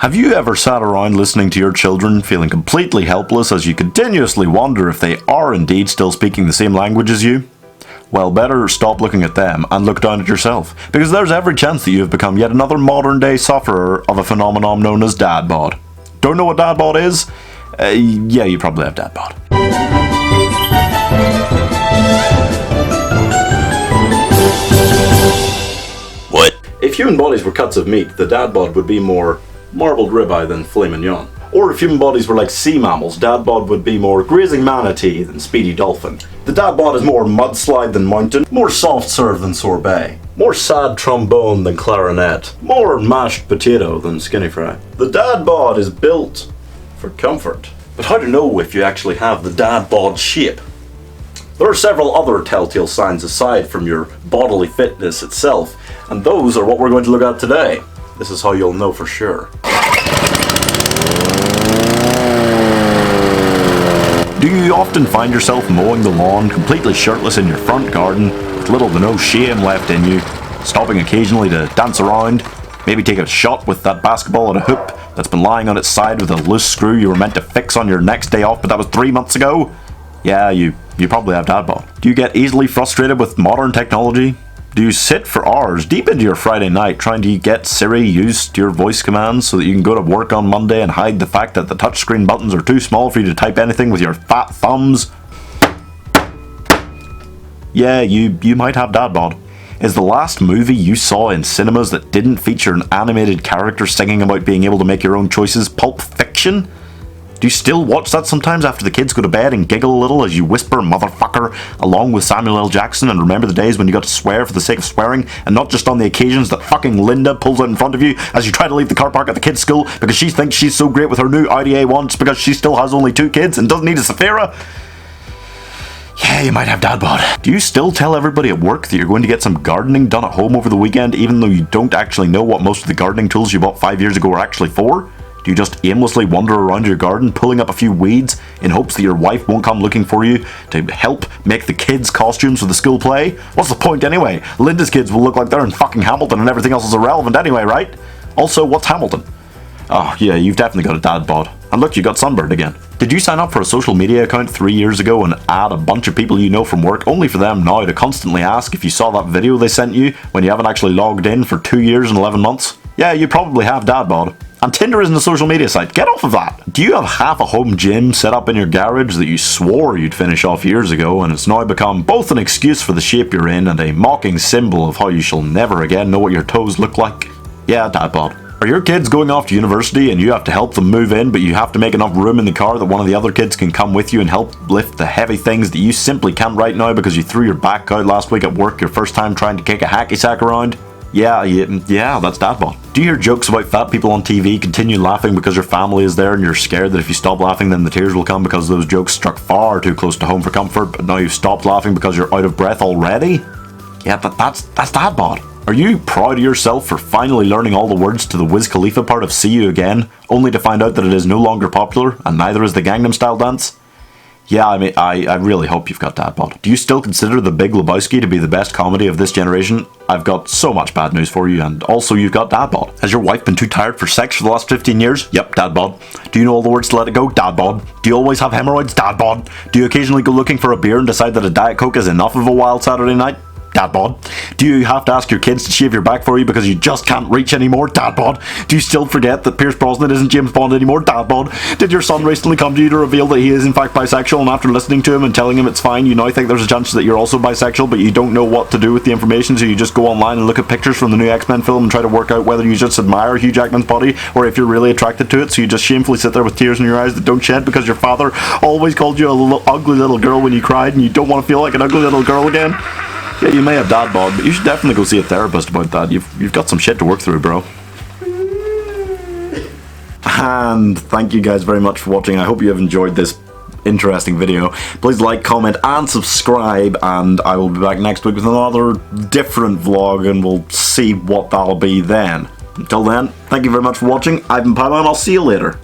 Have you ever sat around listening to your children feeling completely helpless as you continuously wonder if they are indeed still speaking the same language as you? Well, better stop looking at them and look down at yourself, because there's every chance that you have become yet another modern day sufferer of a phenomenon known as dad bod. Don't know what dad bod is? Yeah, you probably have dad bod. What? If human bodies were cuts of meat, the dad bod would be more marbled ribeye than filet mignon. Or if human bodies were like sea mammals, dad bod would be more grazing manatee than speedy dolphin. The dad bod is more mudslide than mountain, more soft serve than sorbet, more sad trombone than clarinet, more mashed potato than skinny fry. The dad bod is built for comfort. But how to know if you actually have the dad bod shape? There are several other telltale signs aside from your bodily fitness itself, and those are what we're going to look at today. This is how you'll know for sure. Do you often find yourself mowing the lawn completely shirtless in your front garden with little to no shame left in you, stopping occasionally to dance around, maybe take a shot with that basketball at a hoop that's been lying on its side with a loose screw you were meant to fix on your next day off but that was 3 months ago? Yeah, you probably have dad bod. Do you get easily frustrated with modern technology? Do you sit for hours deep into your Friday night trying to get Siri used to your voice commands so that you can go to work on Monday and hide the fact that the touchscreen buttons are too small for you to type anything with your fat thumbs? Yeah, you might have dad bod. Is the last movie you saw in cinemas that didn't feature an animated character singing about being able to make your own choices Pulp Fiction? Do you still watch that sometimes after the kids go to bed and giggle a little as you whisper motherfucker along with Samuel L. Jackson and remember the days when you got to swear for the sake of swearing and not just on the occasions that fucking Linda pulls out in front of you as you try to leave the car park at the kids' school because she thinks she's so great with her new Audi A1 just because she still has only 2 kids and doesn't need a Safira? Yeah, you might have dad bod. Do you still tell everybody at work that you're going to get some gardening done at home over the weekend even though you don't actually know what most of the gardening tools you bought 5 years ago are actually for? Do you just aimlessly wander around your garden pulling up a few weeds in hopes that your wife won't come looking for you to help make the kids' costumes for the school play? What's the point anyway? Linda's kids will look like they're in fucking Hamilton and everything else is irrelevant anyway, right? Also, what's Hamilton? Oh yeah, you've definitely got a dad bod. And look, you got sunburned again. Did you sign up for a social media account 3 years ago and add a bunch of people you know from work only for them now to constantly ask if you saw that video they sent you when you haven't actually logged in for 2 years and 11 months? Yeah, you probably have dad bod. And Tinder isn't a social media site. Get off of that. Do you have half a home gym set up in your garage that you swore you'd finish off years ago and it's now become both an excuse for the shape you're in and a mocking symbol of how you shall never again know what your toes look like? Yeah, dad bod. Are your kids going off to university and you have to help them move in but you have to make enough room in the car that one of the other kids can come with you and help lift the heavy things that you simply can't right now because you threw your back out last week at work your first time trying to kick a hacky sack around? Yeah, that's dad bod. Do you hear jokes about fat people on TV, continue laughing because your family is there and you're scared that if you stop laughing then the tears will come because those jokes struck far too close to home for comfort, but now you've stopped laughing because you're out of breath already? Yeah, that's dad bod. Are you proud of yourself for finally learning all the words to the Wiz Khalifa part of See You Again, only to find out that it is no longer popular, and neither is the Gangnam Style dance? Yeah, I mean, I really hope you've got dad bod. Do you still consider The Big Lebowski to be the best comedy of this generation? I've got so much bad news for you, and also you've got dad bod. Has your wife been too tired for sex for the last 15 years? Yep, dad bod. Do you know all the words to Let It Go? Dad bod. Do you always have hemorrhoids? Dad bod. Do you occasionally go looking for a beer and decide that a Diet Coke is enough of a wild Saturday night? Dad bod. Do you have to ask your kids to shave your back for you because you just can't reach anymore? Dad bod. Do you still forget that Pierce Brosnan isn't James Bond anymore? Dad bod. Did your son recently come to you to reveal that he is in fact bisexual and after listening to him and telling him it's fine, you now think there's a chance that you're also bisexual but you don't know what to do with the information so you just go online and look at pictures from the new X-Men film and try to work out whether you just admire Hugh Jackman's body or if you're really attracted to it so you just shamefully sit there with tears in your eyes that don't shed because your father always called you a ugly little girl when you cried and you don't want to feel like an ugly little girl again? Yeah, you may have dad bod, but you should definitely go see a therapist about that. You've got some shit to work through, bro. And thank you guys very much for watching. I hope you have enjoyed this interesting video. Please like, comment, and subscribe, and I will be back next week with another different vlog, and we'll see what that'll be then. Until then, thank you very much for watching. I've been Pylo, and I'll see you later.